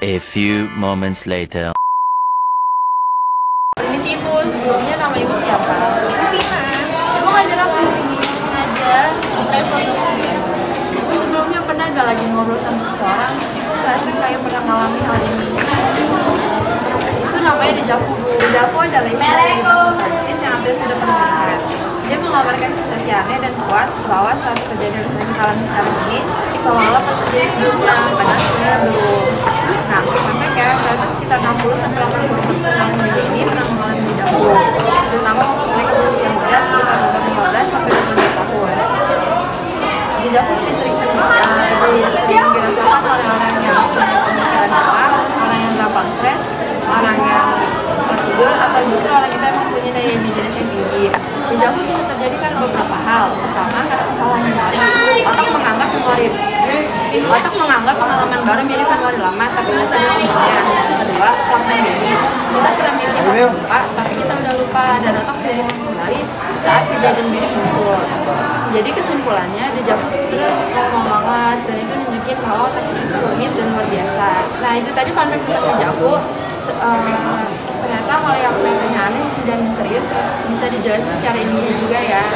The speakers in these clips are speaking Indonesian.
A few moments later. Permisi Ibu, sebelumnya nama Ibu siapa? Vina. Ibu ngajar apa di sini? Ngajar travel dokumen. Ibu sebelumnya pernah gak lagi ngobrol sama seseorang, terus Ibu merasa kayak pernah mengalami hal ini? Itu namanya dejavu. Dejavu adalah istilah dari bahasa Prancis yang hampir sudah pernah dengar. Dia mengabarkan sensasi aneh dan kuat bahwa suatu kejadian yang kita alami sekarang ini seolah-olah pernah terjadi sebelumnya, padahal sebenarnya belum. Nah, sampai kayak ternyata sekitar 60-80% yang ini pernah mengalami dejavu, terutama waktu mereka berusia muda sekitar 15-22 tahun. Dejavu lebih sering dirasakan oleh orang yang punya pemikiran dalam, orang yang gampang stres, orang yang susah tidur, atau justru orang kita yang mempunyai daya imajinasi yang tinggi. Dejavu bisa terjadi karena beberapa hal. Pertama, karena kesalahan memori. Otak menganggap pengalaman baru mirip memori lama, tapi nggak sadar sebenarnya. Kedua, fragmen mimpi. Kita pernah mimpi hal serupa, tapi kita udah lupa dan otak mengulang kembali saat kejadian mirip muncul. Jadi kesimpulannya, dejavu itu sebenarnya normal banget dan itu nunjukin bahwa otak kita itu rumit dan luar biasa. Nah, itu tadi fun fact tentang dejavu. Ternyata hal yang kelihatannya aneh dan misterius bisa dijelaskan secara ilmiah juga ya.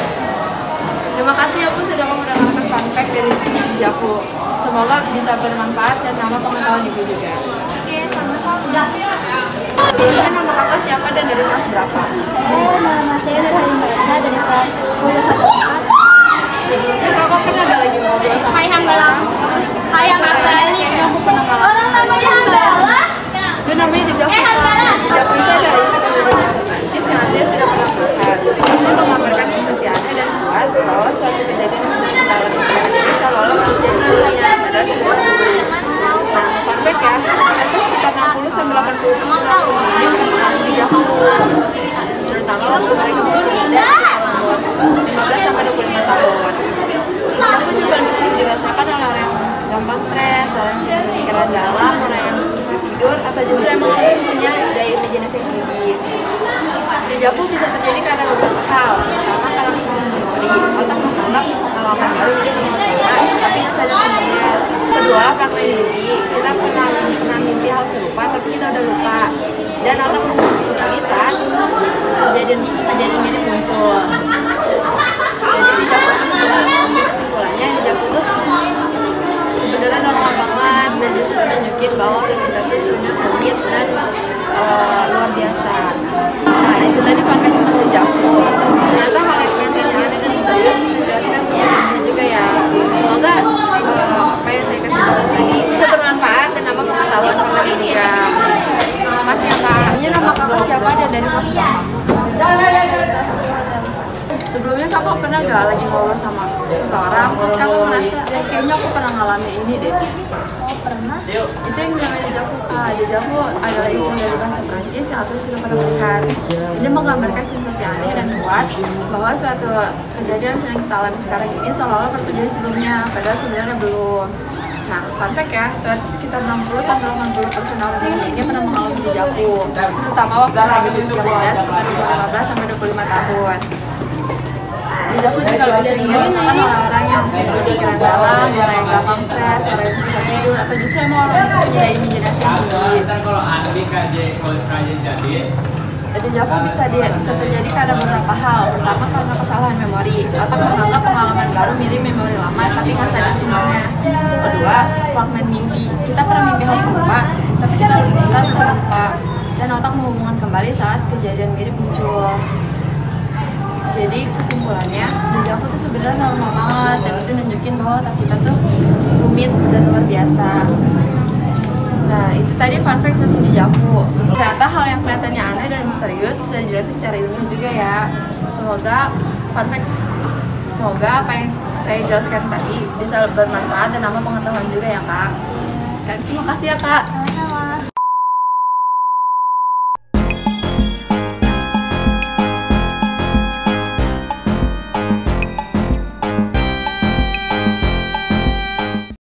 Terima kasih ya Bu sudah mendengarkan fun fact dari dejavu. Semoga bisa bermanfaat dan nambah pengetahuan Ibu juga. Oke, sama-sama. Sebelumnya nama kakak siapa dan dari kelas berapa? Nama saya Nurhayati Mbak dari kelas 10 1. Sebelumnya kakak pernah gak lagi ngobrol sama Hai Hambala. Hai Hambala. Kayaknya aku pernah ngalamin. Orang namanya Hambala. Itu namanya dejavu. Dejavu itu adalah istilah dari bahasa Prancis yang artinya sudah pernah melihat. Ini menggambarkan sensasi aneh dan kuat bahwa suatu kejadian yang sedang kita alami sekarang ini seolah-olah terjadi sebelumnya, padahal sebenarnya belum. Nah, fun fact ya, itu sekitar 60-80% orang ini pernah mengalami dejavu, terutama waktu mereka berusia muda umur 15-25 tahun. Dejavu juga bisa dirasakan oleh orang yang gampang stres, orang yang punya pemikiran dalam, orang yang susah tidur, atau justru emang punya daya imajinasi yang tinggi. Dejavu bisa terjadi karena beberapa hal. Pertama, karena kesalahan memori. Otak menganggap pengalaman baru jadi pengalaman, tapi nggak sadar sebenarnya. Kedua, fragmen mimpi. Kita pernah mimpi hal serupa, tapi kita udah lupa. Dan otak mengulang kembali saat kejadian mirip muncul. Jadi dejavu itu kesimpulannya, dejavu itu sebenarnya normal banget dan justru menunjukin bahwa kita tuh sebenarnya rumit dan luar biasa. Nah, itu tadi fun fact tentang dejavu. Ternyata hal yang kelihatannya aneh dan misterius bisa dijelaskan secara ilmiah juga ya. Semoga apa yang saya kasih tahu tadi bisa bermanfaat dan nambah pengetahuan kakak juga. Terima kasih ya Kak. Ini nama kakak siapa dan dari kelas berapa? Sebelumnya kakak pernah gak lagi ngobrol sama seseorang, terus kakak merasa, kayaknya aku pernah ngalamin ini deh. Oh, pernah? Itu yang namanya dejavu. Dejavu adalah istilah dari bahasa Prancis yang artinya sudah pernah melihat. Ini menggambarkan sensasi aneh dan kuat bahwa suatu kejadian yang sedang kita alami sekarang ini seolah-olah pernah terjadi sebelumnya, padahal sebenarnya belum. Nah, fun fact ya, ternyata sekitar 60-80% orang ini pernah mengalami dejavu, terutama waktu mereka berusia muda sekitar 15-25 tahun. Dejavu juga lebih sering dirasakan oleh orang yang punya pemikiran dalam, orang yang gampang stres, orang yang susah tidur, atau justru emang orang yang punya daya imajinasi yang tinggi. Dejavu bisa terjadi karena beberapa hal. Pertama, karena kesalahan memori. Otak menganggap pengalaman baru mirip memori lama, tapi nggak sadar sebenarnya. Kedua, fragmen mimpi. Kita pernah mimpi hal serupa, tapi kita udah lupa. Dan otak menghubungkan kembali saat kejadian mirip muncul. Jadi kesimpulannya, dejavu itu sebenarnya normal banget dan itu nunjukin bahwa otak kita tuh rumit dan luar biasa. Nah, itu tadi fun fact tentang dejavu. Ternyata hal yang kelihatannya aneh dan misterius bisa dijelaskan secara ilmiah juga ya. Semoga apa yang saya jelaskan tadi bisa bermanfaat dan nambah pengetahuan juga ya Kak. Dan terima kasih ya Kak.